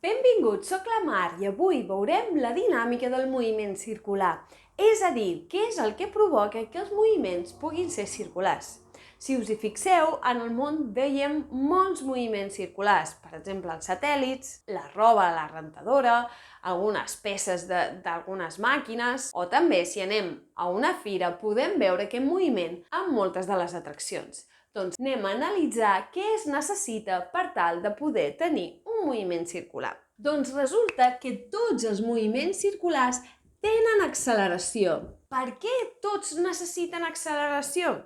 Benvinguts, soc la Mar i avui veurem la dinàmica del moviment circular, és a dir, què és el que provoca que els moviments puguin ser circulars. Si us hi fixeu, en el món veiem molts moviments circulars, per exemple els satèl·lits, la roba a la rentadora, algunes peces d'algunes màquines, o també si anem a una fira podem veure aquest moviment en moltes de les atraccions. Doncs anem a analitzar què es necessita per tal de poder tenir un moviment circular. Doncs resulta que tots els moviments circulars tenen acceleració. Per què tots necessiten acceleració?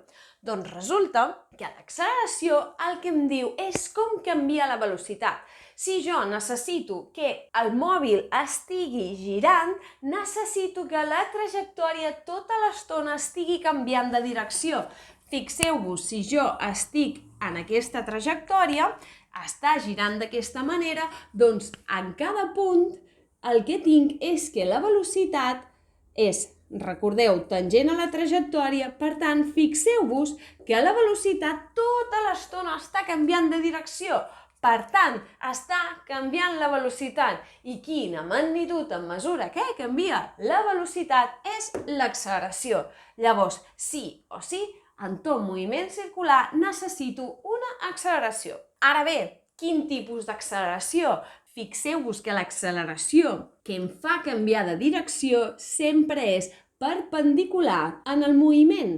Doncs resulta que l'acceleració el que em diu és com canviar la velocitat. Si jo necessito que el mòbil estigui girant, necessito que la trajectòria tota l'estona estigui canviant de direcció. Fixeu-vos, si jo estic en aquesta trajectòria, està girant d'aquesta manera, doncs en cada punt el que tinc és que la velocitat és, recordeu, tangent a la trajectòria, per tant, fixeu-vos que la velocitat tota l'estona està canviant de direcció. Per tant, està canviant la velocitat. I quina magnitud en mesura que canvia la velocitat és l'acceleració. Llavors, sí o sí, en tot moviment circular necessito una acceleració. Ara bé, quin tipus d'acceleració? Fixeu-vos que l'acceleració que em fa canviar de direcció sempre és perpendicular en el moviment.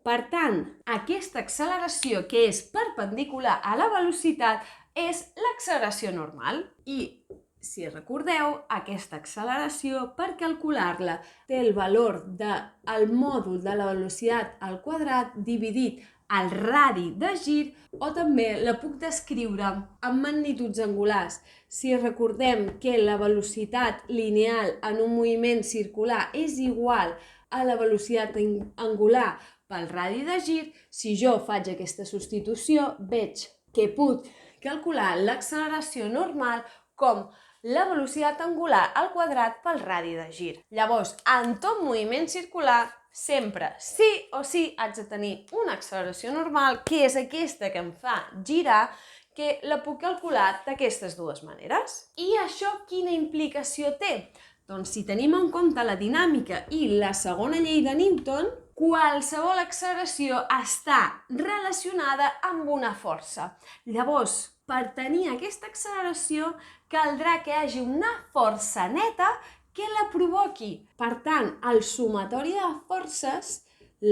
Per tant, aquesta acceleració que és perpendicular a la velocitat és l'acceleració normal. I, si recordeu, aquesta acceleració, per calcular-la, té el valor del mòdul de la velocitat al quadrat dividit el radi de gir, o també la puc descriure en magnituds angulars. Si recordem que la velocitat lineal en un moviment circular és igual a la velocitat angular pel radi de gir, si jo faig aquesta substitució, veig que puc calcular l'acceleració normal com la velocitat angular al quadrat pel radi de gir. Llavors, en tot moviment circular, sempre, sí o sí, haig de tenir una acceleració normal, que és aquesta que em fa girar, que la puc calcular d'aquestes dues maneres. I això quina implicació té? Doncs si tenim en compte la dinàmica i la segona llei de Newton, qualsevol acceleració està relacionada amb una força. Llavors, per tenir aquesta acceleració, caldrà que hi hagi una força neta que la provoqui. Per tant, el sumatori de forces,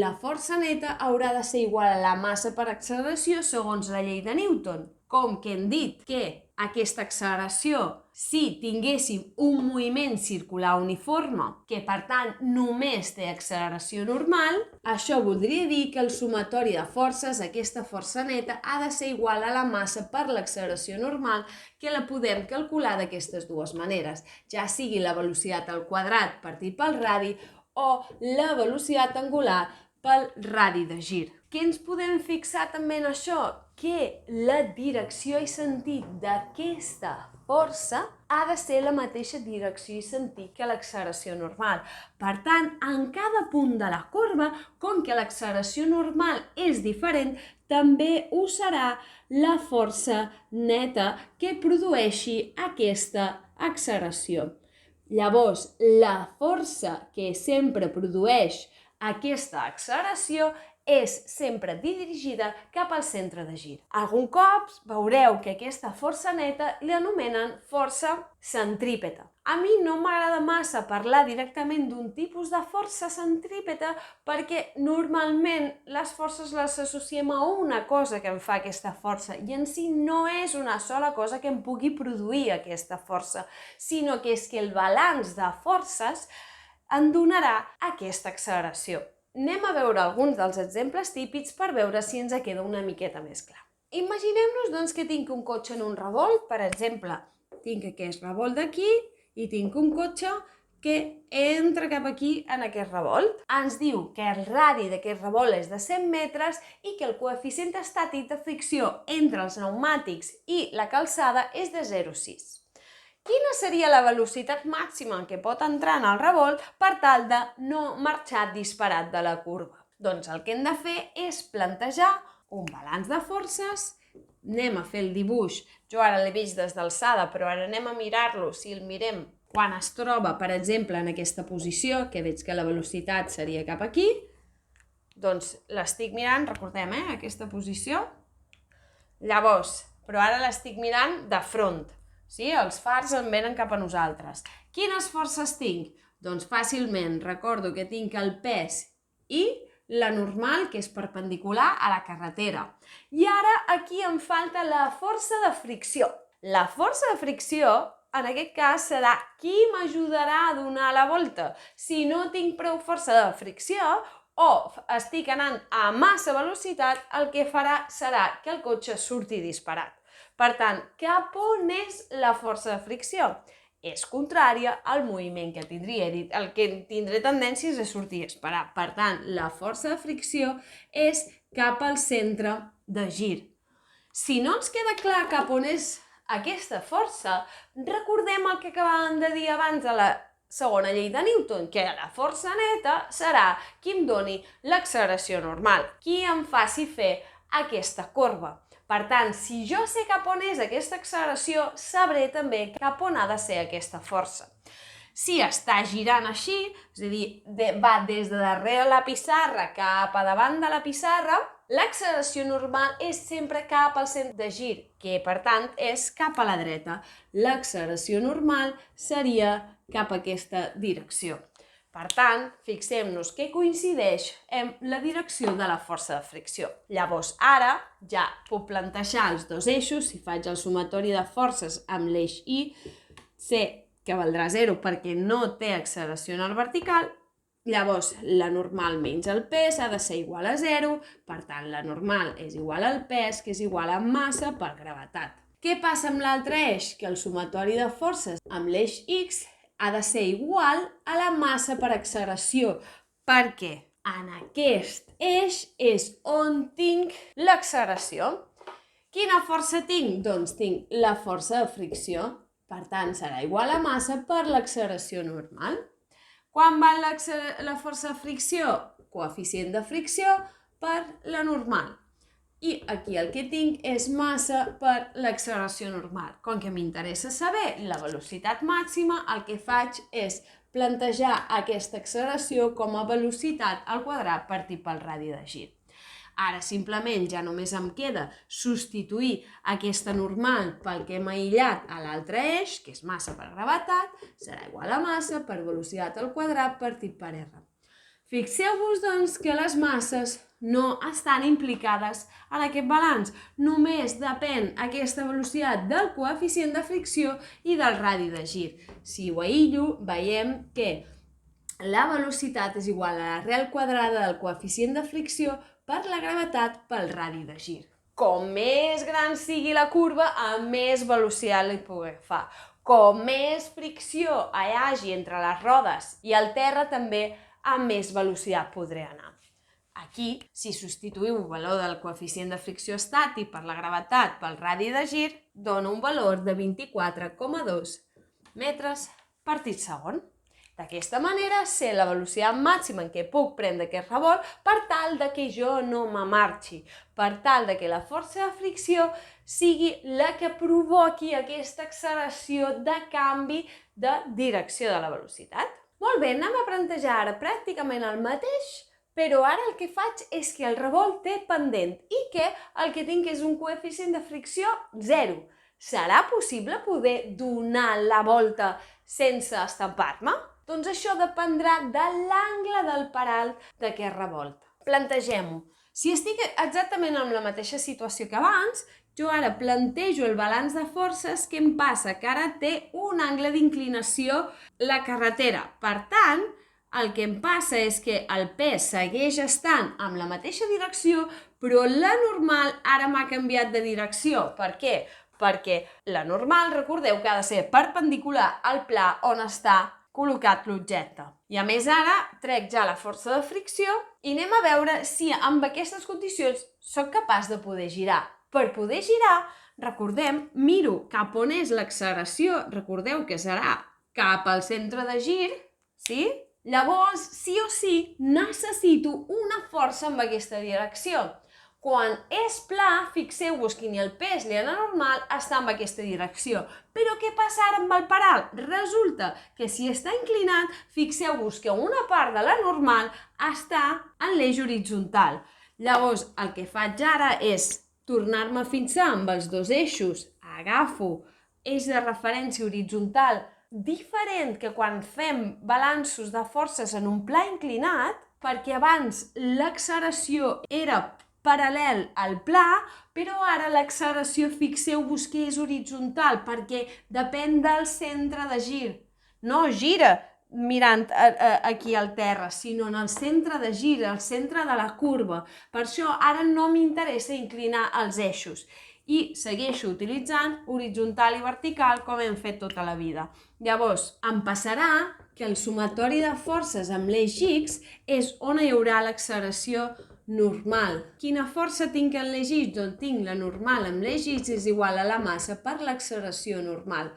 la força neta haurà de ser igual a la massa per acceleració segons la llei de Newton. Com que hem dit que aquesta acceleració, si tinguéssim un moviment circular uniforme, que per tant només té acceleració normal, això voldria dir que el sumatori de forces, aquesta força neta, ha de ser igual a la massa per l'acceleració normal, que la podem calcular d'aquestes dues maneres, ja sigui la velocitat al quadrat partit pel radi o la velocitat angular pel radi de gir. Què ens podem fixar també en això? Que la direcció i sentit d'aquesta força ha de ser la mateixa direcció i sentit que l'acceleració normal. Per tant, en cada punt de la corba, com que l'acceleració normal és diferent, també ho serà la força neta que produeixi aquesta acceleració. Llavors, la força que sempre produeix aquesta acceleració és sempre dirigida cap al centre de gir. Algun cop veureu que aquesta força neta li anomenen força centrípeta. A mi no m'agrada massa parlar directament d'un tipus de força centrípeta perquè normalment les forces les associem a una cosa que em fa aquesta força i en si no és una sola cosa que em pugui produir aquesta força, sinó que és que el balanç de forces en donarà aquesta acceleració. Anem a veure alguns dels exemples típics per veure si ens queda una miqueta més clar. Imaginem-nos doncs que tinc un cotxe en un revolt, per exemple, tinc aquest revolt d'aquí i tinc un cotxe que entra cap aquí en aquest revolt. Ens diu que el radi d'aquest revolt és de 100 metres i que el coeficient estàtic de fricció entre els pneumàtics i la calçada és de 0,6. Quina seria la velocitat màxima que pot entrar en el revolt per tal de no marxar disparat de la curva? Doncs el que hem de fer és plantejar un balanç de forces anem a fer el dibuix, jo ara l'he vist des d'alçada, però ara anem a mirar-lo, si el mirem quan es troba, per exemple, en aquesta posició, que veig que la velocitat seria cap aquí, doncs l'estic mirant, recordem, aquesta posició. Llavors, però ara l'estic mirant de front, sí? Els fars em venen cap a nosaltres. Quines forces tinc? Doncs fàcilment recordo que tinc el pes i la normal, que és perpendicular a la carretera. I ara aquí em falta la força de fricció. La força de fricció, en aquest cas, serà qui m'ajudarà a donar la volta. Si no tinc prou força de fricció o estic anant a massa velocitat, el que farà serà que el cotxe surti disparat. Per tant, cap on és la força de fricció? És contrària al moviment que tindria. El que tindré tendències és sortir disparat. Per tant, la força de fricció és cap al centre de gir. Si no ens queda clar cap on és aquesta força, recordem el que acabàvem de dir abans a la segona llei de Newton, que la força neta serà qui em doni l'acceleració normal, qui em faci fer aquesta corba. Per tant, si jo sé cap on és aquesta acceleració, sabré també cap on ha de ser aquesta força. Si està girant així, és a dir, va des de darrere la pissarra cap a davant de la pissarra, l'acceleració normal és sempre cap al centre de gir, que per tant és cap a la dreta. L'acceleració normal seria cap a aquesta direcció. Per tant, fixem-nos que coincideix amb la direcció de la força de fricció. Llavors, ara ja puc plantejar els dos eixos. Si faig el sumatori de forces amb l'eix Y, sé que valdrà 0 perquè no té acceleració en el vertical. Llavors, la normal menys el pes ha de ser igual a 0. Per tant, la normal és igual al pes, que és igual a massa per gravetat. Què passa amb l'altre eix? Que el sumatori de forces amb l'eix X ha de ser igual a la massa per acceleració, perquè en aquest eix és on tinc l'acceleració. Quina força tinc? Doncs tinc la força de fricció, per tant serà igual a massa per l'acceleració normal. Quan va la força de fricció? Coeficient de fricció per la normal. I aquí el que tinc és massa per l'acceleració normal. Com que m'interessa saber la velocitat màxima, el que faig és plantejar aquesta acceleració com a velocitat al quadrat partit pel radi de gir. Ara simplement ja només em queda substituir aquesta normal pel que hem aïllat a l'altre eix, que és massa per gravetat, serà igual a massa per velocitat al quadrat partit per R. Fixeu-vos, doncs, que les masses no estan implicades en aquest balanç. Només depèn aquesta velocitat del coeficient de fricció i del radi de gir. Si ho aïllo, veiem que la velocitat és igual a l'arrel quadrada del coeficient de fricció per la gravetat pel radi de gir. Com més gran sigui la curva, amb més velocitat li puc agafar. Com més fricció hi hagi entre les rodes i el terra, també amb més velocitat podré anar. Aquí, si substituïu el valor del coeficient de fricció estàtic per la gravetat pel radi de gir, dona un valor de 24,2 metres per segon. D'aquesta manera, sé la velocitat màxima en què puc prendre aquest revolt per tal de que jo no me marxi, per tal de que la força de fricció sigui la que provoqui aquesta acceleració de canvi de direcció de la velocitat. Molt bé, anem a plantejar ara pràcticament el mateix, però ara el que faig és que el revolt té pendent i que el que tinc és un coeficient de fricció 0. Serà possible poder donar la volta sense estampar-me? Doncs això dependrà de l'angle del peralt d'aquest revolt. Plantegem-ho. Si estic exactament en la mateixa situació que abans, jo ara plantejo el balanç de forces. Què em passa? Que ara té un angle d'inclinació la carretera. Per tant, el que em passa és que el pes segueix estant en la mateixa direcció, però la normal ara m'ha canviat de direcció. Per què? Perquè la normal, recordeu que ha de ser perpendicular al pla on està col·locat l'objecte. I a més ara trec ja la força de fricció i anem a veure si amb aquestes condicions soc capaç de poder girar. Per poder girar, recordem, miro cap on és l'acceleració, recordeu que serà cap al centre de gir, sí? Llavors, sí o sí, necessito una força en aquesta direcció. Quan és pla, fixeu-vos que ni el pes ni la normal està en aquesta direcció. Però què passa ara amb el paral? Resulta que si està inclinat, fixeu-vos que una part de la normal està en l'eix horitzontal. Llavors, el que faig ara és tornar-me a fixar amb els dos eixos, agafo eix de referència horitzontal diferent que quan fem balanços de forces en un pla inclinat, perquè abans l'acceleració era paral·lel al pla, però ara l'acceleració fixeu-vos que és horitzontal, perquè depèn del centre de gir. No gira mirant aquí al terra, sinó en el centre de gir, el centre de la curva. Per això ara no m'interessa inclinar els eixos i segueixo utilitzant horitzontal i vertical com hem fet tota la vida. Llavors, em passarà que el sumatori de forces amb l'eix X és on hi haurà l'acceleració normal. Quina força tinc en l'eix X? Doncs tinc la normal amb l'eix X és igual a la massa per l'acceleració normal.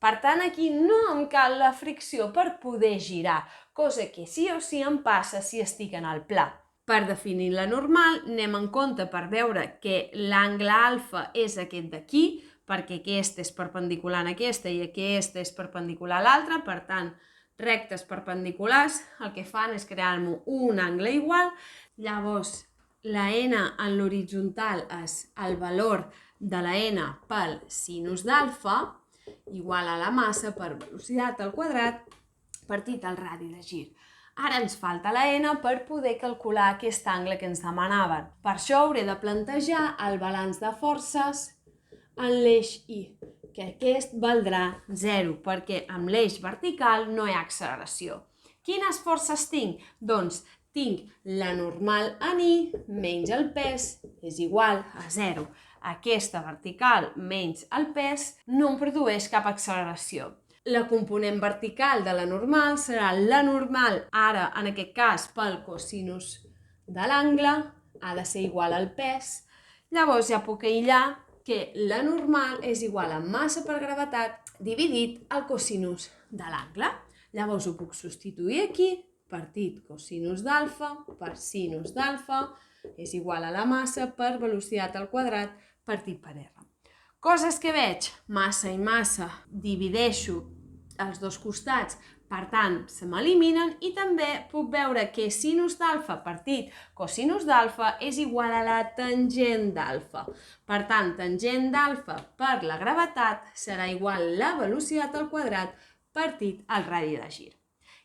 Per tant, aquí no em cal la fricció per poder girar, cosa que sí o sí em passa si estic en el pla. Per definir la normal, anem en compte per veure que l'angle alfa és aquest d'aquí, perquè aquesta és perpendicular a aquesta i aquesta és perpendicular a l'altra, per tant, rectes perpendiculars el que fan és crear-me un angle igual. Llavors, la n en l'horitzontal és el valor de la n pel sinus d'alfa, igual a la massa per velocitat al quadrat partit al radi de gir. Ara ens falta la n per poder calcular aquest angle que ens demanaven. Per això hauré de plantejar el balanç de forces en l'eix Y, que aquest valdrà 0, perquè amb l'eix vertical no hi ha acceleració. Quines forces tinc? Doncs tinc la normal en Y menys el pes és igual a 0. Aquesta vertical menys el pes no em produeix cap acceleració. La component vertical de la normal serà la normal, ara en aquest cas pel cosinus de l'angle, ha de ser igual al pes. Llavors ja puc aïllar que la normal és igual a massa per gravetat dividit el cosinus de l'angle. Llavors ho puc substituir aquí, partit cosinus d'alfa per sinus d'alfa és igual a la massa per velocitat al quadrat partit per R. Coses que veig, massa i massa, divideixo els dos costats, per tant, se m'eliminen i també puc veure que sinus d'alfa partit cosinus d'alfa és igual a la tangent d'alfa. Per tant, tangent d'alfa per la gravetat serà igual a la velocitat al quadrat partit al radi de gir.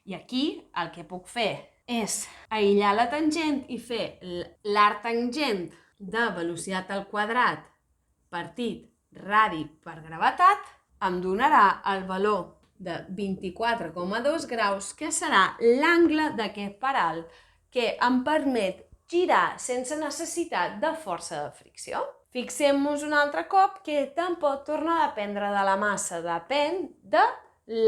I aquí el que puc fer és aïllar la tangent i fer l'arc tangent de velocitat al quadrat partit radi per gravetat, em donarà el valor de 24,2 graus, que serà l'angle d'aquest paral que em permet girar sense necessitat de força de fricció. Fixem-nos un altre cop que tampoc torna a dependre de la massa, depèn de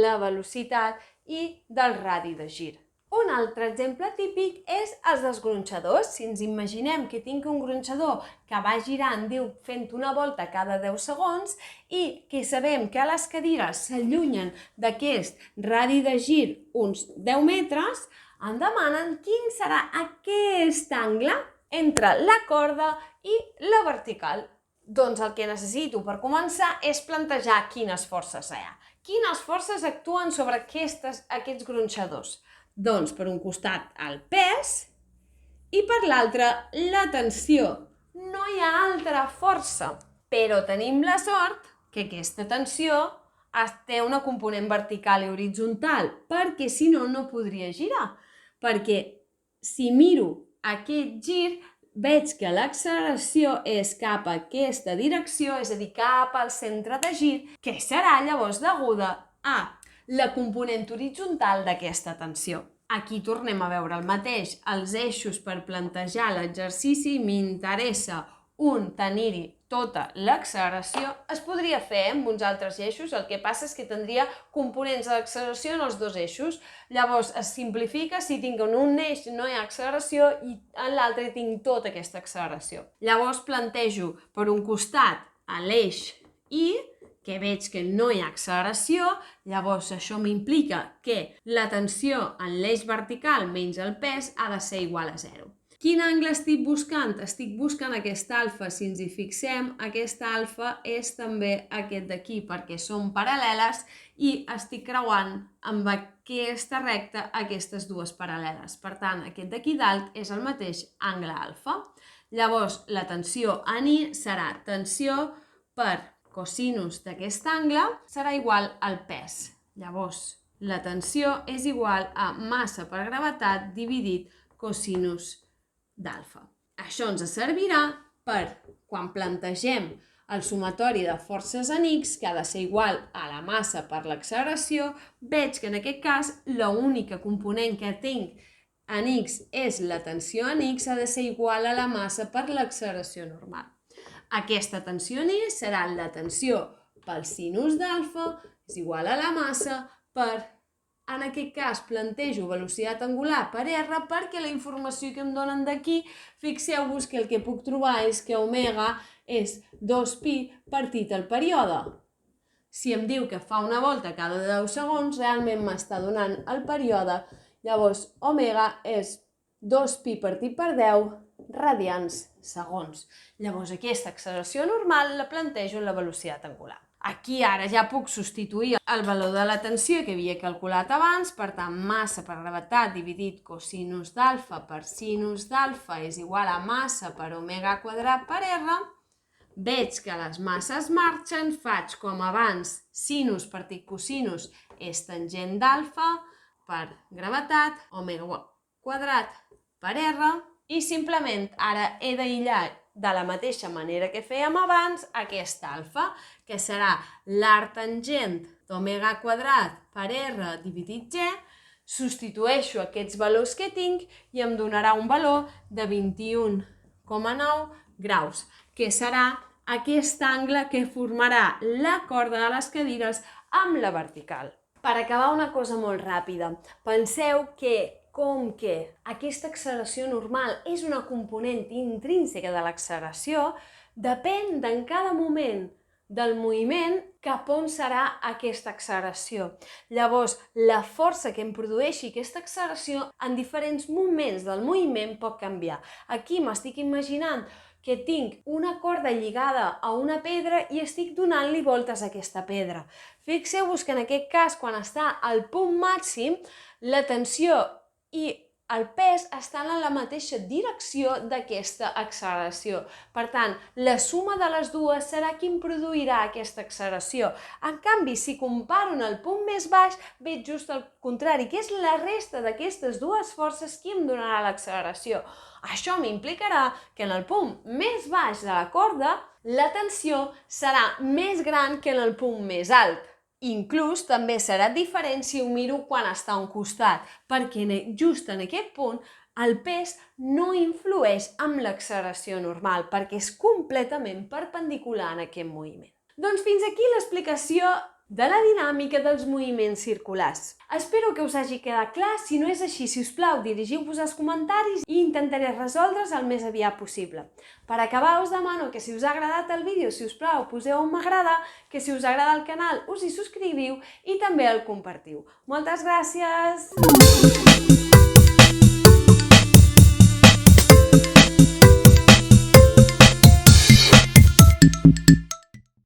la velocitat i del radi de gir. Un altre exemple típic és els dels gronxadors. Si ens imaginem que tinc un gronxador que va girant, fent una volta cada 10 segons i que sabem que les cadires s'allunyen d'aquest radi de gir uns 10 metres, em demanen quin serà aquest angle entre la corda i la vertical. Doncs el que necessito per començar és plantejar quines forces hi ha. Quines forces actuen sobre aquests gronxadors? Doncs per un costat el pes i per l'altre la tensió. No hi ha altra força, però tenim la sort que aquesta tensió té una component vertical i horitzontal, perquè si no, no podria girar. Perquè si miro aquest gir, veig que l'acceleració és cap a aquesta direcció, és a dir, cap al centre de gir, que serà llavors deguda a la component horitzontal d'aquesta tensió. Aquí tornem a veure el mateix, els eixos per plantejar l'exercici, m'interessa tenir-hi tota l'acceleració. Es podria fer amb uns altres eixos, el que passa és que tindria components d'acceleració en els dos eixos. Llavors es simplifica, si tinc en un eix no hi ha acceleració i en l'altre tinc tota aquesta acceleració. Llavors plantejo per un costat a l'eix I, que veig que no hi ha acceleració, llavors això m'implica que la tensió en l'eix vertical menys el pes ha de ser igual a 0. Quin angle estic buscant? Estic buscant aquest alfa. Si ens hi fixem, aquest alfa és també aquest d'aquí, perquè són paral·leles i estic creuant amb aquesta recta aquestes dues paral·leles. Per tant, aquest d'aquí dalt és el mateix angle alfa. Llavors, la tensió en I serà tensió per cosinus d'aquest angle serà igual al pes. Llavors, la tensió és igual a massa per gravetat dividit cosinus d'alfa. Això ens servirà per, quan plantegem el sumatori de forces en X, que ha de ser igual a la massa per l'acceleració, veig que en aquest cas l'única component que tinc en X és la tensió en X, ha de ser igual a la massa per l'acceleració normal. Aquesta tensió en I serà la tensió pel sinus d'alfa, és igual a la massa per, en aquest cas, plantejo velocitat angular per R perquè la informació que em donen d'aquí, fixeu-vos que el que puc trobar és que omega és 2pi partit el període. Si em diu que fa una volta cada 10 segons, realment m'està donant el període. Llavors, omega és 2pi partit per 10 radians segons. Llavors, aquesta acceleració normal la plantejo en la velocitat angular. Aquí ara ja puc substituir el valor de la tensió que havia calculat abans, per tant, massa per gravetat dividit cosinus d'alfa per sinus d'alfa és igual a massa per omega quadrat per R. Veig que les masses marxen, faig com abans, sinus partit cosinus és tangent d'alfa per gravetat, omega quadrat per R, i simplement ara he d'aïllar de la mateixa manera que fèiem abans aquest alfa, que serà l'arc tangent d'omega quadrat per R dividit G, substitueixo aquests valors que tinc i em donarà un valor de 21,9 graus, que serà aquest angle que formarà la corda de les cadires amb la vertical. Per acabar, una cosa molt ràpida. Penseu que com que aquesta acceleració normal és una component intrínseca de l'acceleració, depèn en cada moment del moviment cap on serà aquesta acceleració. Llavors, la força que em produeixi aquesta acceleració en diferents moments del moviment pot canviar. Aquí m'estic imaginant que tinc una corda lligada a una pedra i estic donant-li voltes a aquesta pedra. Fixeu-vos que en aquest cas, quan està al punt màxim, la tensió i el pes estan en la mateixa direcció d'aquesta acceleració. Per tant, la suma de les dues serà qui em produirà aquesta acceleració. En canvi, si comparo en el punt més baix, veig just el contrari, que és la resta d'aquestes dues forces qui em donarà l'acceleració. Això m'implicarà que en el punt més baix de la corda, la tensió serà més gran que en el punt més alt. Inclús també serà diferent si ho miro quan està a un costat, perquè just en aquest punt el pes no influeix amb l'acceleració normal, perquè és completament perpendicular en aquest moviment. Doncs fins aquí l'explicació de la dinàmica dels moviments circulars. Espero que us hagi quedat clar. Si no és així, si us plau, dirigiu-vos als comentaris i intentaré resoldre's el més aviat possible. Per acabar, us demano que si us ha agradat el vídeo, si us plau, poseu un m'agrada, que si us agrada el canal us hi subscriviu i també el compartiu. Moltes gràcies!